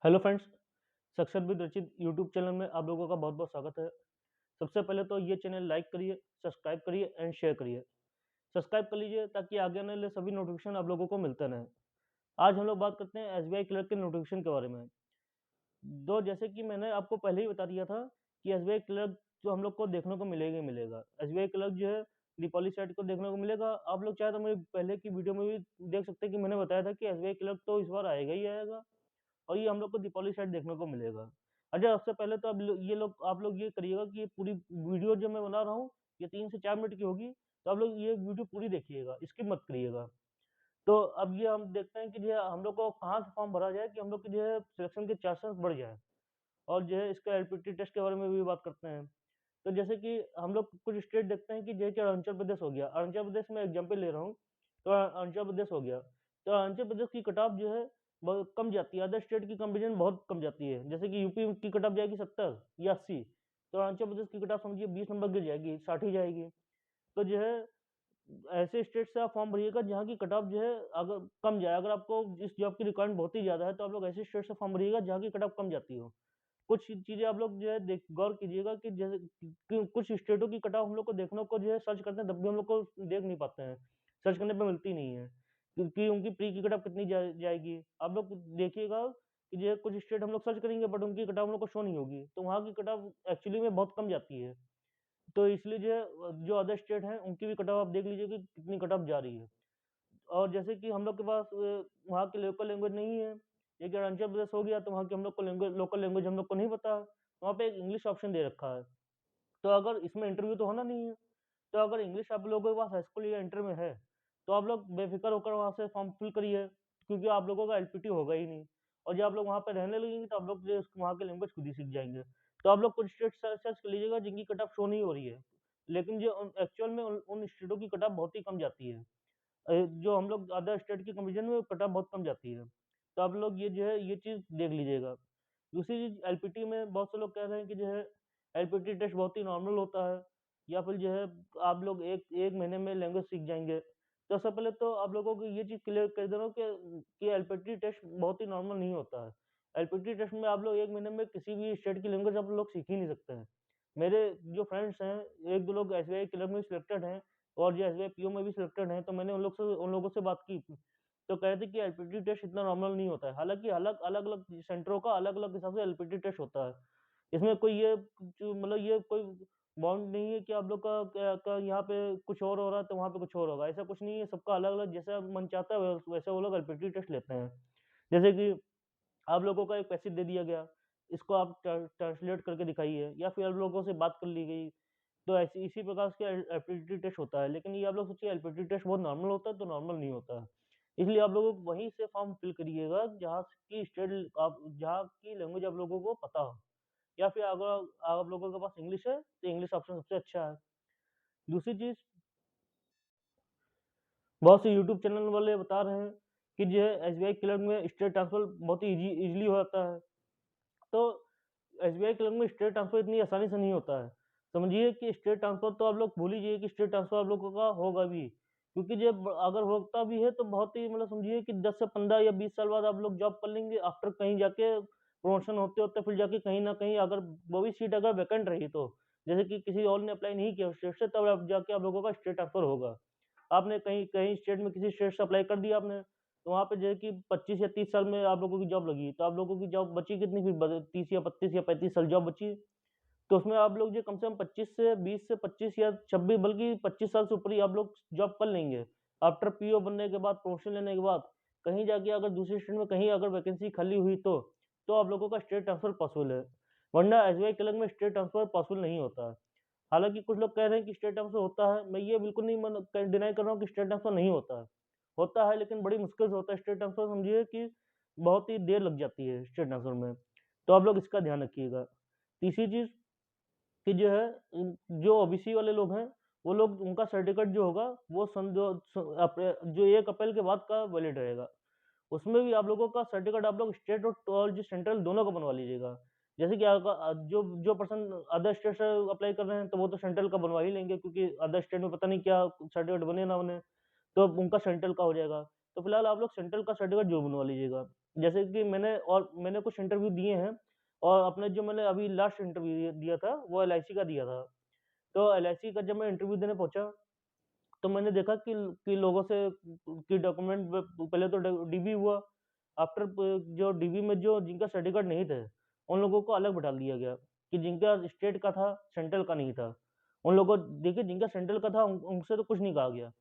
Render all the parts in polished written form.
Hello friends, success with रचित YouTube channel में आप लोगों का बहुत-बहुत स्वागत है। सबसे पहले तो ये चैनल लाइक करिए, सब्सक्राइब करिए एंड शेयर करिए। सब्सक्राइब कर लीजिए ताकि आगे आने वाले सभी नोटिफिकेशन आप लोगों को मिलते रहें। आज हम लोग बात करते हैं एसबीआई क्लर्क के नोटिफिकेशन के बारे में। जैसे कि मैंने आपको पहले ही बता दिया था कि एसबीआई क्लर्क जो हम लोग को देखने को मिलेगा ही मिलेगा। एसबीआई क्लर्क जो है दीपावली साइट को देखने को मिलेगा। आप लोग चाहे तो मेरी पहले की वीडियो में भी देख सकते हैं कि मैंने बताया था कि एसबीआई क्लर्क तो इस बार आएगा ही आएगा। और ये हम लोग को दीपावली साइड देखने को मिलेगा। अच्छा, सबसे पहले तो आप लोग ये करिएगा कि ये पूरी वीडियो जो मैं बना रहा हूँ, ये 3 से 4 मिनट की होगी, तो आप लोग ये वीडियो पूरी देखिएगा, स्किप मत करिएगा। तो अब ये हम देखते हैं कि जो है हम लोग को कहाँ से फॉर्म भरा जाए कि हम लोग की जो है सिलेक्शन के चांसेस बढ़ जाए और जो है इसका एलपीटी टेस्ट के बारे में भी बात करते हैं। तो जैसे कि हम लोग कुछ स्टेट देखते हैं कि जैसे अरुणाचल प्रदेश हो गया। अरुणाचल प्रदेश में एग्जाम्पल ले रहा हूँ, तो अरुणाचल प्रदेश हो गया। तो अरुणाचल प्रदेश की कट ऑफ जो है बहुत कम जाती है, अदर स्टेट की कंपेरिजन बहुत कम जाती है। जैसे कि यूपी की कट ऑफ जाएगी 70 या 80, तो अरुणाचल प्रदेश की कट ऑफ समझिए 20 नंबर गिर जाएगी, 60 ही जाएगी। तो जो है ऐसे स्टेट से आप फॉर्म भरिएगा जहाँ की कट ऑफ जो है अगर कम जाए। अगर आपको इस जॉब की रिक्वायरमेंट बहुत ही ज़्यादा है तो आप लोग ऐसे स्टेट से फॉर्म भरिएगा जहाँ की कट ऑफ कम जाती हो। कुछ चीज़ें आप लोग जो है देख गौर कीजिएगा कि जैसे कि कुछ स्टेटों की कट ऑफ हम लोग को देखने को जो है सर्च करते हैं तब भी हम लोग को देख नहीं पाते हैं। सर्च करने पे मिलती नहीं है, क्योंकि उनकी प्री की कट ऑफ कितनी जाएगी। आप लोग देखिएगा कि जो है कुछ स्टेट हम लोग सर्च करेंगे बट उनकी कट ऑफ हम लोग को शो नहीं होगी, तो वहाँ की कट ऑफ एक्चुअली में बहुत कम जाती है। तो इसलिए जो है जो अदर स्टेट हैं उनकी भी कट ऑफ आप देख लीजिए कि कितनी कट ऑफ जा रही है। और जैसे कि हम लोग के पास वहाँ की लोकल लैंग्वेज नहीं है, एक अरुणाचल प्रदेश हो गया तो वहाँ की हम लोग को लैंग्वेज लोकल लैंग्वेज हम लोग को नहीं पता। वहाँ पे एक इंग्लिश ऑप्शन दे रखा है। तो अगर इसमें इंटरव्यू तो होना नहीं है, तो अगर इंग्लिश आप लोगों के पास हाई स्कूल या इंटर में है, तो आप लोग बेफ़िक्र होकर वहाँ से फॉर्म फिल करिए, क्योंकि आप लोगों का एलपीटी होगा ही नहीं। और जब आप लोग वहाँ पे रहने लगेंगे तो आप लोग जो है वहाँ की लैंग्वेज खुद ही सीख जाएँगे। तो आप लोग कुछ स्टेट सर्च सर्च कर लीजिएगा जिनकी कट ऑफ शो नहीं हो रही है। लेकिन जो एक्चुअल में उन उन स्टेटों की कट ऑफ बहुत ही कम जाती है। जो हम लोग अदर स्टेट की कंपैरिजन में कट ऑफ बहुत कम जाती है। तो आप लोग ये जो है ये चीज़ देख लीजिएगा। दूसरी चीज़ एलपीटी में बहुत से लोग कह रहे हैं कि जो है एलपीटी टेस्ट बहुत ही नॉर्मल होता है या फिर जो है आप लोग 1 महीने में लैंग्वेज सीख जाएँगे। तो सबसे पहले तो आप लोगों को ये चीज़ क्लियर कर दे रहा हूँ कि एलपीटी टेस्ट बहुत ही नॉर्मल नहीं होता है। एलपीटी टेस्ट में आप लोग 1 महीने में किसी भी स्टेट की लैंग्वेज आप लोग सीख ही नहीं सकते हैं। मेरे जो फ्रेंड्स हैं, 1-2 लोग एसबीआई क्लर्क में सिलेक्टेड हैं और जो एसबीआई पीओ में भी सिलेक्टेड हैं, तो मैंने उन लोगों से बात की, तो कह रहे थे कि एलपीटी टेस्ट इतना नॉर्मल नहीं होता है। हालाँकि अलग-अलग सेंटरों का अलग-अलग हिसाब से एलपीटी टेस्ट होता है। इसमें कोई ये जो मतलब ये कोई बाउंड नहीं है कि आप लोग का यहाँ पे कुछ और हो रहा है, तो वहाँ पे कुछ और होगा। ऐसा कुछ नहीं है, सबका अलग-अलग जैसा मन चाहता है वैसे वो लोग एलपीटी टेस्ट लेते हैं। जैसे कि आप लोगों को एक पैसेज दे दिया गया, इसको आप ट्रांसलेट करके दिखाइए या फिर आप लोगों से बात कर ली गई। तो ऐसी इसी प्रकार से एप्टीट्यूड टेस्ट होता है, लेकिन ये आप लोग सोचिए एप्टीट्यूड टेस्ट बहुत नॉर्मल होता है, तो नॉर्मल नहीं होता है। इसलिए आप लोगों को वहीं से फॉर्म फिल करिएगा जहाँ की लैंग्वेज आप लोगों को पता हो, या फिर अगर आप लोगों के पास इंग्लिश है, तो इंग्लिश ऑप्शन सबसे अच्छा है। दूसरी चीज़, बहुत से यूट्यूब चैनल वाले बता रहे हैं कि जो है एसबीआई क्लर्क में स्टेट ट्रांसफर बहुत ही ईज़िली हो जाता है। तो एसबीआई क्लर्क में स्टेट ट्रांसफर इतनी आसानी से नहीं होता है। समझिए कि स्टेट ट्रांसफर तो आप लोग भूल ही जाइए कि स्टेट ट्रांसफर आप लोगों का होगा भी। क्योंकि जब अगर होता भी है तो बहुत ही मतलब समझिए कि 10 से 15 या 20 साल बाद आप लोग जॉब कर लेंगे, आफ्टर कहीं जाके प्रमोशन होते-होते फिर जाके कहीं न कहीं अगर वो भी सीट अगर वैकेंट रही तो, जैसे कि किसी और ने अप्लाई नहीं किया उस स्टेट से, तब आप जाके आप लोगों का स्टेट ट्रांसफर होगा। आपने कहीं कहीं स्टेट में किसी स्टेट से अप्लाई कर दिया आपने, तो वहाँ पे जो है कि 25 या 30 साल में आप लोगों की जॉब लगी, तो आप लोगों की जॉब बची कितनी फिर 30 या 32 या 35 साल जॉब बची। तो उसमें आप लोग जो कम से कम 25 से 20 से 25 या 26 बल्कि 25 साल से ऊपर ही आप लोग जॉब कर लेंगे। आफ्टर पीओ बनने के बाद, प्रमोशन लेने के बाद, कहीं जाके अगर दूसरे स्टेट में कहीं अगर वैकेंसी खाली हुई तो आप लोगों का स्टेट ट्रांसफर पॉसिबल है। वरना एसबीआई क्लर्क में स्टेट ट्रांसफर पॉसिबल नहीं होता है। हालाँकि कुछ लोग कह रहे हैं कि स्टेट ट्रांसफर होता है, मैं ये बिल्कुल नहीं डिनाई कर रहा हूँ कि स्टेट ट्रांसफर नहीं होता है। होता है लेकिन बड़ी मुश्किल से होता है स्टेट ट्रांसफर, समझिए कि बहुत ही देर लग जाती है स्टेट ट्रांसफर में। तो आप लोग इसका ध्यान रखिएगा। तीसरी चीज़ कि जो है जो ओबीसी वाले लोग हैं, वो लोग उनका सर्टिफिकेट जो होगा वो सन दो स अप जो 1 अप्रैल के बाद का वैलिड रहेगा। उसमें भी आप लोगों का सर्टिफिकेट आप लोग स्टेट और जो सेंट्रल दोनों का बनवा लीजिएगा। जैसे कि जो जो पर्सन अदर स्टेट से अप्लाई कर रहे हैं, तो वो तो सेंट्रल का बनवा ही लेंगे, क्योंकि अदर स्टेट में पता नहीं क्या सर्टिफिकेट बने ना बने, तो उनका सेंट्रल का हो जाएगा। तो फिलहाल आप लोग सेंट्रल का सर्टिफिकेट ज़रूर बनवा लीजिएगा। जैसे कि मैंने कुछ इंटरव्यू दिए हैं और अपने जो मैंने अभी लास्ट इंटरव्यू दिया था, वो एलआईसी का दिया था। तो एलआईसी का जब मैं इंटरव्यू देने पहुँचा, तो मैंने देखा कि लोगों से कि डॉक्यूमेंट पहले तो डीबी हुआ, आफ्टर जो डीबी में जो जिनका सर्टिफिकेट नहीं थे, उन लोगों को अलग बैठा दिया गया कि जिनका स्टेट का था, सेंट्रल का नहीं था। उन लोगों को देखिए जिनका सेंट्रल का था उनसे तो कुछ नहीं कहा गया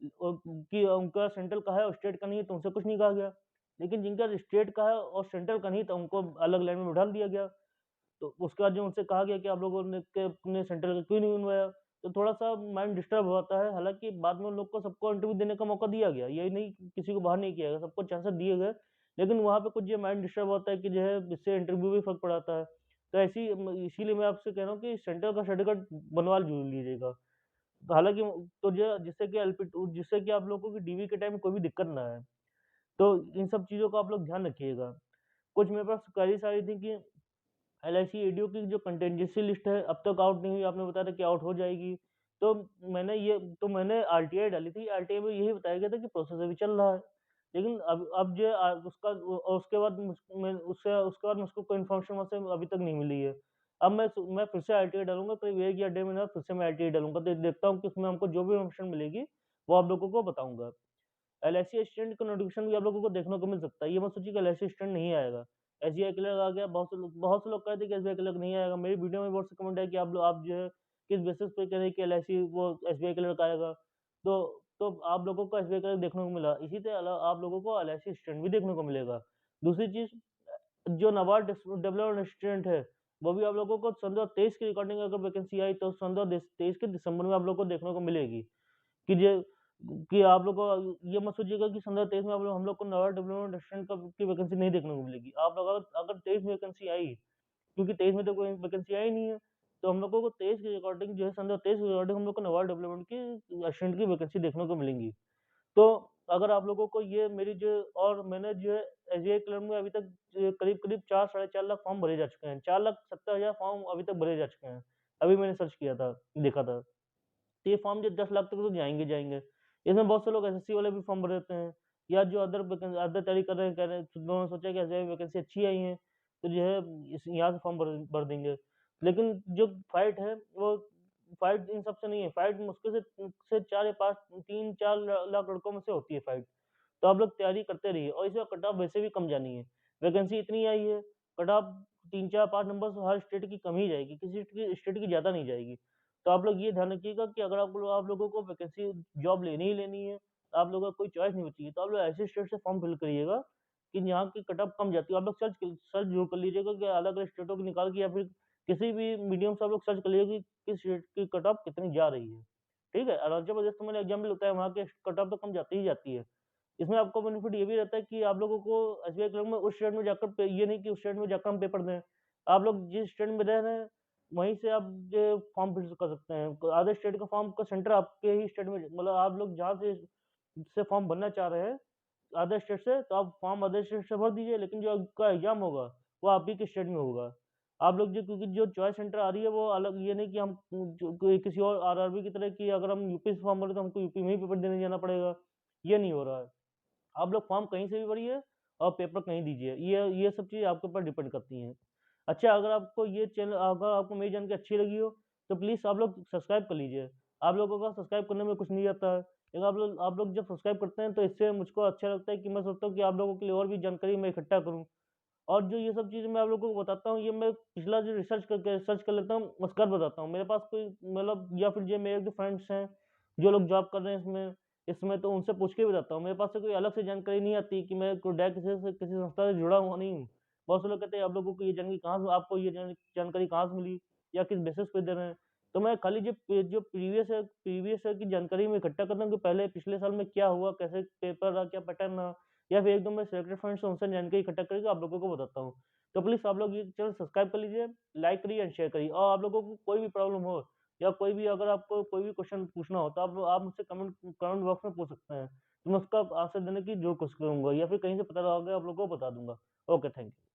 कि उनका सेंट्रल का है और स्टेट का नहीं है तो उनसे कुछ नहीं कहा गया। लेकिन जिनका स्टेट का है और सेंट्रल का नहीं था उनको अलग लाइन में बैठा दिया गया। तो उसके बाद जो उनसे कहा गया कि आप लोगों ने अपने सेंटर का क्यों नहीं बनवाया? तो थोड़ा-सा माइंड डिस्टर्ब होता है। हालाँकि बाद में उन लोग को सबको इंटरव्यू देने का मौका दिया गया। ये नहीं कि किसी को बाहर नहीं किया गया, सबको चांसेस दिए गए। लेकिन वहाँ पे कुछ ये माइंड डिस्टर्ब होता है कि जो है इससे इंटरव्यू भी फ़र्क पड़ता है। तो इसीलिए मैं आपसे कह रहा हूँ कि सेंटर का सर्टिफिकेट बनवा ज़रूर लीजिएगा। हालाँकि तो जो जिससे कि आप लोगों की डीवी के टाइम कोई भी दिक्कत ना आए। तो इन सब चीज़ों का आप लोग ध्यान रखिएगा। कुछ मेरे पास क्वेरीज़ आ रही थी कि एलआईसी एडीओ की जो कंटीजेंसी लिस्ट है अब तक आउट नहीं हुई, आपने बताया था कि आउट हो जाएगी। तो मैंने आरटीआई डाली थी, आरटीआई में यही बताया गया था कि प्रोसेस अभी चल रहा है। लेकिन अब जो उसके बाद उसके बाद मुझको कोई इन्फॉर्मेशन वहाँ से अभी तक नहीं मिली है। अब मैं फिर से आरटीआई डालूँगा, करीब 1 या डेढ़ महीने बाद फिर से मैं आरटीआई डालूँगा, तो देखता हूँ कि उसमें हमको जो भी इन्फॉर्मेशन मिलेगी, वो आप लोगों को बताऊँगा। एलआईसी असिस्टेंट का नोटिफ़िकेशन भी आप लोगों को देखने को मिल सकता है। ये मत सोचिए कि एलआईसी असिस्टेंट नहीं आएगा। एसबीआई क्लर्क आ गया, बहुत से लोग कह रहे थे कि एसबीआई क्लर्क नहीं आएगा। मेरी वीडियो में बहुत से कमेंट आए कि आप जो है किस बेसिस पे कह रहे हैं कि एलआईसी वो एसबीआई क्लर्क आएगा। तो आप लोगों को एसबीआई क्लर्क देखने को मिला। इसी तरह आप लोगों को एलआईसी असिस्टेंट भी देखने को मिलेगा। दूसरी चीज़ जो नाबार्ड डेवलपमेंट असिस्टेंट है, वो भी आप लोगों को सन 2023 की रिकॉर्डिंग अगर वैकेंसी आई तो सन 2023 के दिसंबर में आप लोगों को देखने को मिलेगी। कि जे कि आप लोग को ये मत सोचिएगा कि 15-23 में हम लोग को नवा डेवलपमेंट असिस्टेंट की वैकेंसी नहीं देखने को मिलेगी। आप लोग अगर 23 में वैकेंसी आई, क्योंकि 23 में तो कोई वैकेंसी आई नहीं है, तो हम लोगों को 23 के अकॉर्डिंग जो है सन 23 के अकॉर्डिंग हम लोग को नवा डेवलपमेंट की असिस्टेंट की वैकेंसी देखने को मिलेंगी। तो अगर आप लोगों को ये मेरी जो और मैंने जो है एसबीआई क्लर्क में अभी तक करीब-करीब 4 साढ़े 4 लाख फॉर्म भरे जा चुके हैं। 4,70,000 फॉर्म अभी तक भरे जा चुके हैं। अभी मैंने सर्च किया था, देखा था। तो ये फॉर्म जो 10 लाख तक तो जाएँगे जाएँगे। इसमें बहुत से लोग एसएससी वाले भी फॉर्म भर देते हैं या जो अदर तैयारी कर रहे हैं, कह रहे हैं उन्होंने सोचा कि एसबीआई में वैकेंसी अच्छी आई है, तो जो है इस यहाँ से फॉर्म भर भर देंगे। लेकिन जो फाइट है वो फाइट इन सब से नहीं है, फाइट मुश्किल से 4 या 5 3-4 लाख लड़कों में से होती है फाइट। तो आप लोग तैयारी करते रहिए और इस बार कट ऑफ वैसे भी कम जानी है। वैकेंसी इतनी आई है, कट ऑफ 3, 4, 5 नंबर से हर स्टेट की कम ही जाएगी, किसी स्टेट की ज़्यादा नहीं जाएगी। तो आप लोग ये ध्यान रखिएगा कि अगर आप लोगों को वैकेंसी जॉब लेनी ही लेनी है, आप लोगों को कोई चॉइस नहीं बची है, तो आप लोग ऐसे स्टेट से फॉर्म फिल करिएगा कि यहाँ की कट ऑफ कम जाती है। आप लोग सर्च ज़रूर कर लीजिएगा कि अलग-अलग स्टेटों को निकाल के या फिर किसी भी मीडियम से आप लोग सर्च कर लीजिएगा कि किस स्टेट की कट ऑफ कितनी जा रही है। ठीक है? अरुणाचल प्रदेश तो मैंने एग्ज़ाम्पल बताया, वहाँ की कट ऑफ तो कम जाती ही जाती है। इसमें आपको बेनिफिट ये भी रहता है कि आप लोगों को एसबीआई क्लर्क में उस स्टेट में जाकर ये नहीं कि उस स्टेट में जाकर हम पेपर दें। आप लोग जिस स्टेट में रह रहे हैं, वहीं से आप जो फॉर्म फिल कर सकते हैं। अदर स्टेट का फॉर्म का सेंटर आपके ही स्टेट में मतलब आप लोग जहाँ से फॉर्म भरना चाह रहे हैं, अदर स्टेट से, तो आप फॉर्म अदर स्टेट से भर दीजिए, लेकिन जो आपका एग्ज़ाम होगा, वो आप ही के स्टेट में होगा। आप लोग जो क्योंकि जो चॉइस सेंटर आ रही है, वो अलग ये नहीं कि हम जो कोई किसी और आरआरबी की तरह कि अगर हम यूपी से फॉर्म भरे, तो हमको यूपी में ही पेपर देने जाना पड़ेगा। ये नहीं हो रहा है। आप लोग फॉर्म कहीं से भी भरिए और पेपर कहीं दीजिए। ये सब चीज़ आपके ऊपर डिपेंड करती हैं। अच्छा, अगर आपको मेरी जानकारी अच्छी लगी हो, तो प्लीज़ आप लोग सब्सक्राइब कर लीजिए। आप लोगों का सब्सक्राइब करने में कुछ नहीं जाता है। लेकिन आप लोग जब सब्सक्राइब करते हैं, तो इससे मुझको अच्छा लगता है कि मैं सोचता हूँ कि आप लोगों के लिए और भी जानकारी मैं इकट्ठा करूँ। और जो ये सब चीज़ें मैं आप लोगों को बताता हूँ, ये मैं पिछला जो सर्च कर लेता हूँ, उसके बाद बताता हूँ। मेरे पास कोई मतलब या फिर जो मेरे जो फ्रेंड्स हैं, जो लोग जॉब कर रहे हैं इसमें तो उनसे पूछ के बताता हूँ। मेरे पास से कोई अलग से जानकारी नहीं आती कि मैं कोई डायरेक्ट किसी संस्था से जुड़ा हुआ नहीं हूँ। बहुत से लोग कहते हैं, आप लोगों को ये जानकारी कहाँ से आपको ये जानकारी कहाँ से मिली या किस बेसिस पे दे रहे हैं? तो मैं खाली जो प्रीवियस ईयर की जानकारी मैं इकट्ठा करता हूँ कि पहले पिछले साल में क्या हुआ, कैसे पेपर रहा, क्या पैटर्न रहा। या फिर एकदम मैं सिलेक्टेड फ्रेंड्स हैं, उनसे जानकारी इकट्ठा करके आप लोगों को बताता हूँ। तो प्लीज़ आप लोग ये चैनल सब्सक्राइब कर लीजिए, लाइक करिए एंड शेयर करिए, और आप लोगों को कोई भी प्रॉब्लम हो या कोई भी अगर आपको कोई भी क्वेश्चन पूछना हो, तो आप मुझसे कमेंट बॉक्स में पूछ सकते हैं। तो मैं उसका आंसर देने की ज़रूर कोशिश करूँगा या फिर कहीं से पता लगा के आप लोगों को बता दूँगा। Okay, thank you.